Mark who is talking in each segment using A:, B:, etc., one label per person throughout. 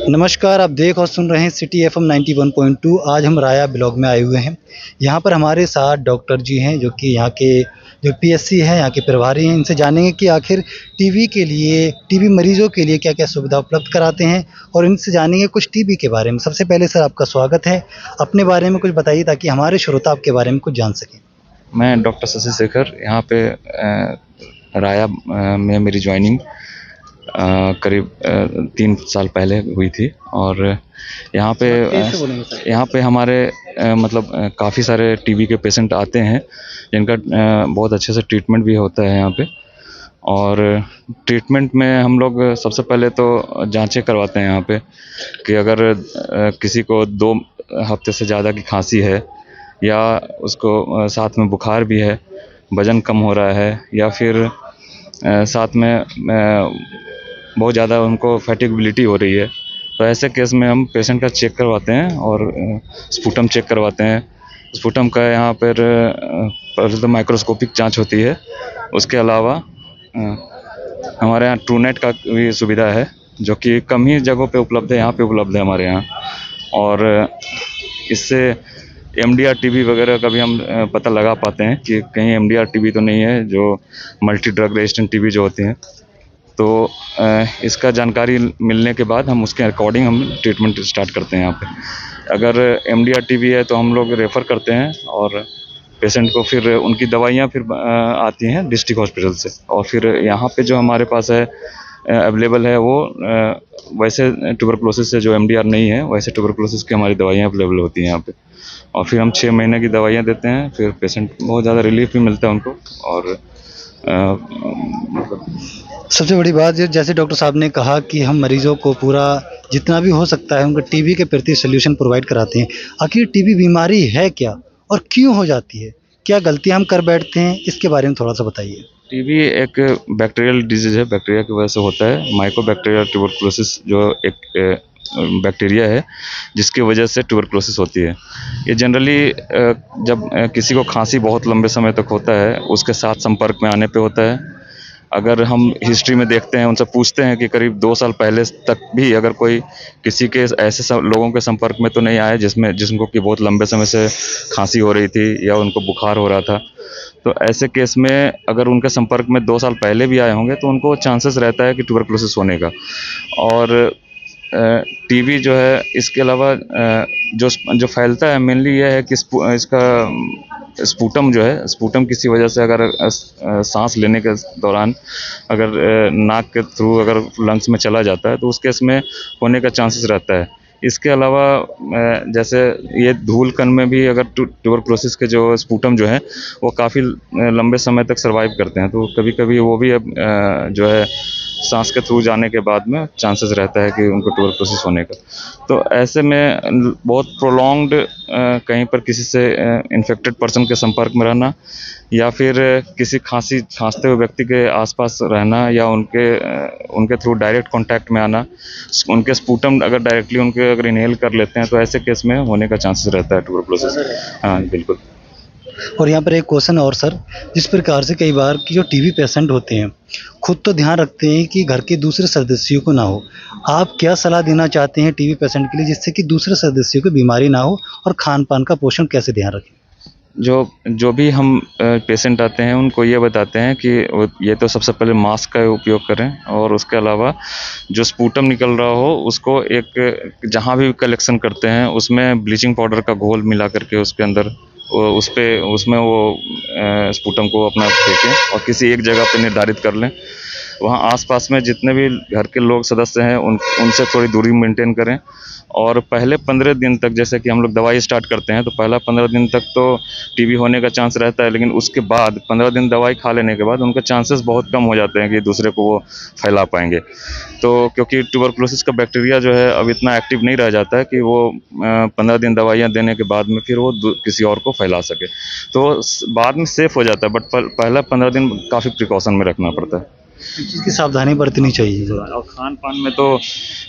A: नमस्कार, आप देख और सुन रहे हैं सिटी एफएम 91.2। आज हम राया ब्लॉक में आए हुए हैं। यहाँ पर हमारे साथ डॉक्टर जी हैं जो कि यहाँ के जो पीएससी हैं, यहाँ के प्रभारी हैं। इनसे जानेंगे कि आखिर टीबी के लिए टीबी मरीज़ों के लिए क्या-क्या सुविधा उपलब्ध कराते हैं और इनसे जानेंगे कुछ टीबी के बारे में। सबसे पहले सर आपका स्वागत है। अपने बारे में कुछ बताइए ताकि हमारे श्रोता आपके बारे में कुछ जान सकें।
B: मैं डॉक्टर शशि शेखर यहाँ पे राया में मेरी ज्वाइनिंग करीब 3 साल पहले हुई थी और यहाँ पे
A: तेज़ से बोलेंगे सर।
B: यहाँ पे हमारे मतलब काफ़ी सारे टीबी के पेशेंट आते हैं जिनका बहुत अच्छे से ट्रीटमेंट भी होता है यहाँ पे। और ट्रीटमेंट में हम लोग सबसे पहले तो जांचें करवाते हैं यहाँ पे कि अगर किसी को 2 हफ्ते से ज़्यादा की खांसी है या उसको साथ में बुखार भी है, वज़न कम हो रहा है या फिर साथ में बहुत ज़्यादा उनको फैटिगेबिलिटी हो रही है, तो ऐसे केस में हम पेशेंट का चेक करवाते हैं और स्पुटम चेक करवाते हैं। स्पुटम का यहाँ पर पहले तो माइक्रोस्कोपिक जांच होती है। उसके अलावा हमारे यहाँ ट्रूनेट का भी सुविधा है जो कि कम ही जगहों पे उपलब्ध है, यहाँ पे उपलब्ध है हमारे यहाँ। और इससे एमडीआर टीबी वगैरह का भी हम पता लगा पाते हैं कि कहीं एमडीआर टीबी तो नहीं है, जो मल्टी ड्रग रेजिस्टेंट टीबी जो होती हैं। तो इसका जानकारी मिलने के बाद हम उसके अकॉर्डिंग हम ट्रीटमेंट स्टार्ट करते हैं यहाँ पे। अगर एमडीआर टीबी है तो हम लोग रेफ़र करते हैं और पेशेंट को फिर उनकी दवाइयाँ फिर आती हैं डिस्ट्रिक्ट हॉस्पिटल से, और फिर यहाँ पे जो हमारे पास है अवेलेबल है वो वैसे ट्यूबरकुलोसिस से जो एमडीआर नहीं है, वैसे ट्यूबरकुलोसिस की हमारी दवाइयाँ अवेलेबल होती हैं यहाँ पे। और फिर हम 6 महीने की दवाइयाँ देते हैं, फिर पेशेंट बहुत ज़्यादा रिलीफ भी मिलता है उनको। और
A: सबसे बड़ी बात ये जैसे डॉक्टर साहब ने कहा कि हम मरीज़ों को पूरा जितना भी हो सकता है उनको टीबी के प्रति सॉल्यूशन प्रोवाइड कराते हैं। आखिर टीबी बीमारी है क्या और क्यों हो जाती है? क्या गलतियाँ हम कर बैठते हैं? इसके बारे में थोड़ा-सा बताइए।
B: टीबी एक बैक्टीरियल डिजीज़ है, बैक्टीरिया की वजह से होता है। माइकोबैक्टीरियल ट्यूबरकुलोसिस जो एक बैक्टीरिया है जिसकी वजह से ट्यूबरकुलोसिस होती है। ये जनरली जब किसी को खांसी बहुत लंबे समय तक होता है, उसके साथ संपर्क में आने पे होता है। अगर हम हिस्ट्री में देखते हैं, उनसे पूछते हैं कि करीब 2 साल पहले तक भी अगर कोई किसी के ऐसे लोगों के संपर्क में तो नहीं आए जिनको कि बहुत लंबे समय से खांसी हो रही थी या उनको बुखार हो रहा था, तो ऐसे केस में अगर उनके संपर्क में 2 साल पहले भी आए होंगे तो उनको चांसेस रहता है कि ट्यूबरकुलोसिस होने का। और टीबी जो है इसके अलावा जो फैलता है मेनली ये है कि इसका स्पुटम जो है, स्पुटम किसी वजह से अगर सांस लेने के दौरान अगर नाक के थ्रू अगर लंग्स में चला जाता है तो उस केस में होने का चांसेस रहता है। इसके अलावा जैसे ये धूल कण में भी अगर ट्यूबरकुलोसिस के जो स्पुटम जो है वो काफ़ी लंबे समय तक सर्वाइव करते हैं, तो कभी कभी वो भी जो है सांस के थ्रू जाने के बाद में चांसेस रहता है कि उनको ट्यूबरकुलोसिस होने का। तो ऐसे में बहुत प्रोलॉन्ग्ड कहीं पर किसी से इन्फेक्टेड पर्सन के संपर्क में रहना या फिर किसी खांसते हुए व्यक्ति के आसपास रहना या उनके थ्रू डायरेक्ट कांटेक्ट में आना, उनके स्पुटम अगर डायरेक्टली उनके अगर इनहेल कर लेते हैं तो ऐसे केस में होने का चांसेस रहता है ट्यूबरकुलोसिस। हाँ, बिल्कुल।
A: और यहाँ पर एक क्वेश्चन और सर, जिस प्रकार से कई बार कि जो टीबी पेशेंट होते हैं, खुद तो ध्यान रखते हैं कि घर के दूसरे सदस्यों को ना हो। आप क्या सलाह देना चाहते हैं टीबी पेशेंट के लिए जिससे कि दूसरे सदस्यों को बीमारी ना हो और खान-पान का पोषण कैसे ध्यान रखें?
B: जो भी हम पेशेंट आते हैं उनको ये बताते हैं कि ये तो सबसे पहले मास्क का उपयोग करें, और उसके अलावा जो स्पुटम निकल रहा हो उसको एक जहाँ भी कलेक्शन करते हैं उसमें ब्लीचिंग पाउडर का घोल मिला करके उसके अंदर उसमें वो स्पुटम को अपना फेंकें और किसी एक जगह पे निर्धारित कर लें। वहाँ आसपास में जितने भी घर के लोग सदस्य हैं उनसे थोड़ी दूरी मेंटेन करें। और पहले 15 दिन तक, जैसे कि हम लोग दवाई स्टार्ट करते हैं तो पहला 15 दिन तक तो टीबी होने का चांस रहता है, लेकिन उसके बाद 15 दिन दवाई खा लेने के बाद उनके चांसेस बहुत कम हो जाते हैं कि दूसरे को वो फैला पाएंगे। तो क्योंकि ट्यूबरकुलोसिस का बैक्टीरिया जो है अब इतना एक्टिव नहीं रह जाता है कि वो 15 दिन दवाइयाँ देने के बाद में फिर वो किसी और को फैला सके, तो बाद में सेफ हो जाता है। बट पहला 15 दिन काफ़ी प्रिकॉशन में रखना पड़ता है।
A: इस चीज़ की सावधानी बरतनी चाहिए।
B: और खान-पान में तो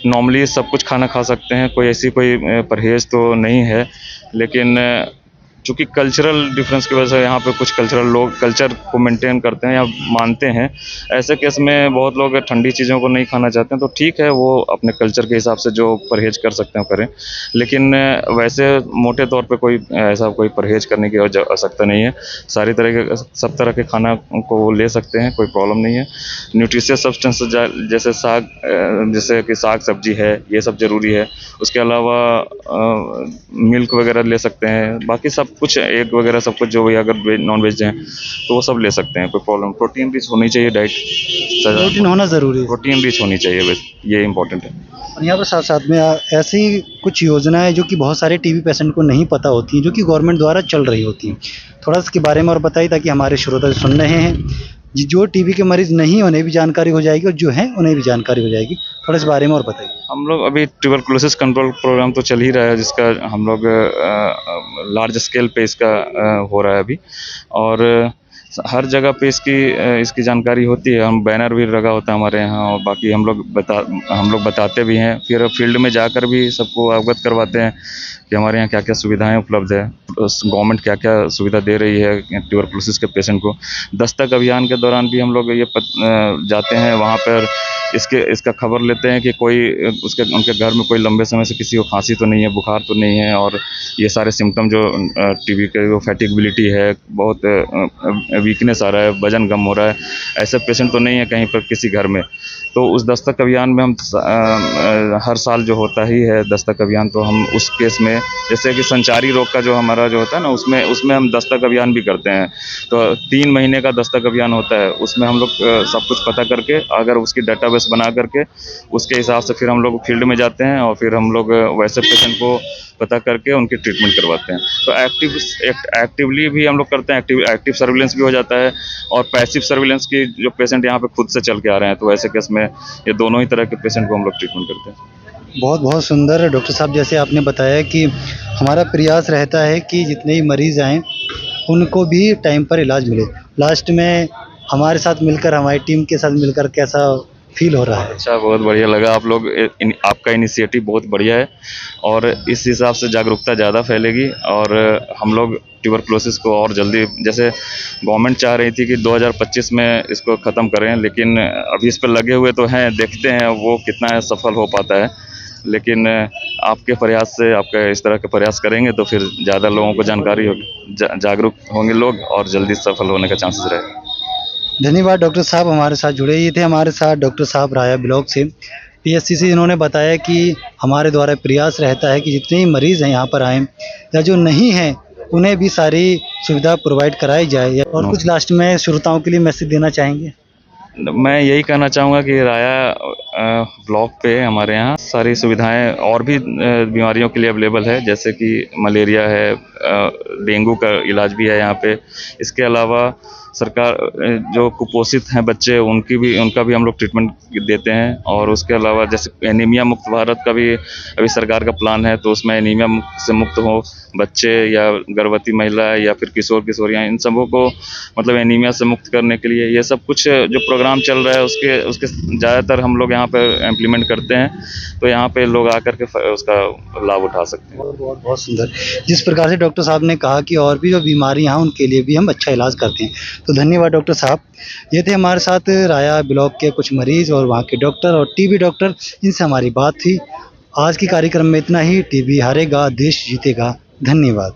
B: नॉर्मली सब कुछ खाना खा सकते हैं, कोई ऐसी कोई परहेज़ तो नहीं है, लेकिन चूँकि कल्चरल डिफरेंस की वजह से यहाँ पे कुछ कल्चरल लोग कल्चर को मेंटेन करते हैं या मानते हैं, ऐसे केस में बहुत लोग ठंडी चीज़ों को नहीं खाना चाहते हैं, तो ठीक है, वो अपने कल्चर के हिसाब से जो परहेज कर सकते हैं करें। लेकिन वैसे मोटे तौर पे कोई ऐसा कोई परहेज करने की आवश्यकता नहीं है। सारी तरह के सब तरह के खाना को वो ले सकते हैं, कोई प्रॉब्लम नहीं है। न्यूट्रिशियस सब्सटेंस जैसे जैसे कि साग सब्जी है, ये सब ज़रूरी है। उसके अलावा मिल्क वगैरह ले सकते हैं, बाकी सब कुछ एग वगैरह सब कुछ जो भी अगर नॉन वेज हैं तो वो सब ले सकते हैं, कोई प्रॉब्लम। प्रोटीन रिच होनी चाहिए डाइट,
A: प्रोटीन होना ज़रूरी है।
B: प्रोटीन रिच होनी चाहिए, बस ये इम्पोर्टेंट है।
A: और यहाँ पर साथ साथ में ऐसी कुछ योजनाएं जो कि बहुत सारे टीबी पेशेंट को नहीं पता होती हैं, जो कि गवर्नमेंट द्वारा चल रही होती हैं, थोड़ा इसके बारे में और बताइए, ताकि हमारे श्रोता सुन रहे हैं जो टीबी के मरीज नहीं, उन्हें भी जानकारी हो जाएगी, और जो हैं उन्हें भी जानकारी हो जाएगी। थोड़ा इस बारे में और बताइए।
B: हम लोग अभी ट्यूबरकुलोसिस कंट्रोल प्रोग्राम तो चल ही रहा है, जिसका हम लोग लार्ज स्केल पे इसका हो रहा है अभी, और हर जगह पे इसकी जानकारी होती है। हम बैनर भी लगा होता है हमारे यहाँ, और बाकी हम लोग बताते भी हैं, फिर फील्ड में जाकर भी सबको अवगत करवाते हैं कि हमारे यहाँ क्या क्या सुविधाएं उपलब्ध है, गवर्नमेंट क्या क्या सुविधा दे रही है ट्यूबरकुलोसिस के पेशेंट को। दस्तक अभियान के दौरान भी हम लोग जाते हैं वहाँ पर, इसका खबर लेते हैं कि कोई उनके घर में कोई लंबे समय से किसी को खांसी तो नहीं है, बुखार तो नहीं है, और ये सारे सिम्टम जो टीबी के जो फैटिगबिलिटी है, बहुत वीकनेस आ रहा है, वजन कम हो रहा है, ऐसे पेशेंट तो नहीं है कहीं पर किसी घर में। तो उस दस्तक अभियान में हम हर साल जो होता ही है दस्तक अभियान, तो हम उस केस में जैसे कि संचारी रोग का जो हमारा जो होता है ना, उसमें हम दस्तक अभियान भी करते हैं। तो 3 महीने का दस्तक अभियान होता है, उसमें हम लोग सब कुछ पता करके, अगर उसकी डाटाबेस बना करके उसके हिसाब से फिर हम लोग फील्ड में जाते हैं, और फिर हम लोग वैसे पेशेंट को पता करके उनकी ट्रीटमेंट करवाते हैं। तो एक्टिवली भी हम लोग करते हैं, एक्टिव सर्विलेंस भी हो जाता है, और पैसिव सर्विलेंस की जो पेशेंट यहाँ पे खुद से चल के आ रहे हैं, तो ऐसे केस में ये दोनों ही तरह के पेशेंट को हम लोग ट्रीटमेंट करते हैं।
A: बहुत बहुत सुंदर डॉक्टर साहब, जैसे आपने बताया कि हमारा प्रयास रहता है कि जितने भी मरीज़ आएँ उनको भी टाइम पर इलाज मिले। लास्ट में हमारे साथ मिलकर, हमारी टीम के साथ मिलकर कैसा फील हो रहा है?
B: अच्छा, बहुत बढ़िया लगा। आप लोग आपका इनिशिएटिव बहुत बढ़िया है, और इस हिसाब से जागरूकता ज़्यादा फैलेगी, और हम लोग ट्यूबरकुलोसिस को और जल्दी, जैसे गवर्नमेंट चाह रही थी कि 2025 में इसको ख़त्म करें, लेकिन अभी इस पर लगे हुए तो हैं, देखते हैं वो कितना सफल हो पाता है। लेकिन आपके प्रयास से, आपका इस तरह के प्रयास करेंगे तो फिर ज़्यादा लोगों को जानकारी होगी, जागरूक होंगे लोग, और जल्दी सफल होने का चांसेस रहेगा।
A: धन्यवाद डॉक्टर साहब, हमारे साथ जुड़े। ये थे हमारे साथ डॉक्टर साहब राया ब्लॉक से, पीएससी से। इन्होंने बताया कि हमारे द्वारा प्रयास रहता है कि जितने भी मरीज़ हैं यहाँ पर आएँ, या जो नहीं हैं उन्हें भी सारी सुविधा प्रोवाइड कराई जाए। और कुछ लास्ट में श्रोताओं के लिए मैसेज देना चाहेंगे?
B: मैं यही कहना चाहूँगा कि राया ब्लॉक पे हमारे यहाँ सारी सुविधाएं और भी बीमारियों के लिए अवेलेबल है, जैसे कि मलेरिया है, डेंगू का इलाज भी है यहाँ पे। इसके अलावा सरकार जो कुपोषित हैं बच्चे, उनका भी हम लोग ट्रीटमेंट देते हैं। और उसके अलावा जैसे एनीमिया मुक्त भारत का भी अभी सरकार का प्लान है, तो उसमें एनीमिया से मुक्त हो बच्चे, या गर्भवती महिला, या फिर किशोर किशोरियाँ, इन सबों को मतलब एनीमिया से मुक्त करने के लिए ये सब कुछ जो प्रोग्राम चल रहा है, उसके ज़्यादातर हम लोग यहाँ पर इम्प्लीमेंट करते हैं। तो यहाँ पे लोग आकर के उसका लाभ उठा सकते हैं।
A: बहुत बहुत सुंदर, जिस प्रकार से डॉक्टर साहब ने कहा कि और भी जो बीमारियां हैं उनके लिए भी हम अच्छा इलाज करते हैं, तो धन्यवाद डॉक्टर साहब। ये थे हमारे साथ राया ब्लॉक के कुछ मरीज और वहाँ के डॉक्टर और टीबी डॉक्टर, इनसे हमारी बात थी। आज की कार्यक्रम में इतना ही। टीबी हारेगा, देश जीतेगा। धन्यवाद।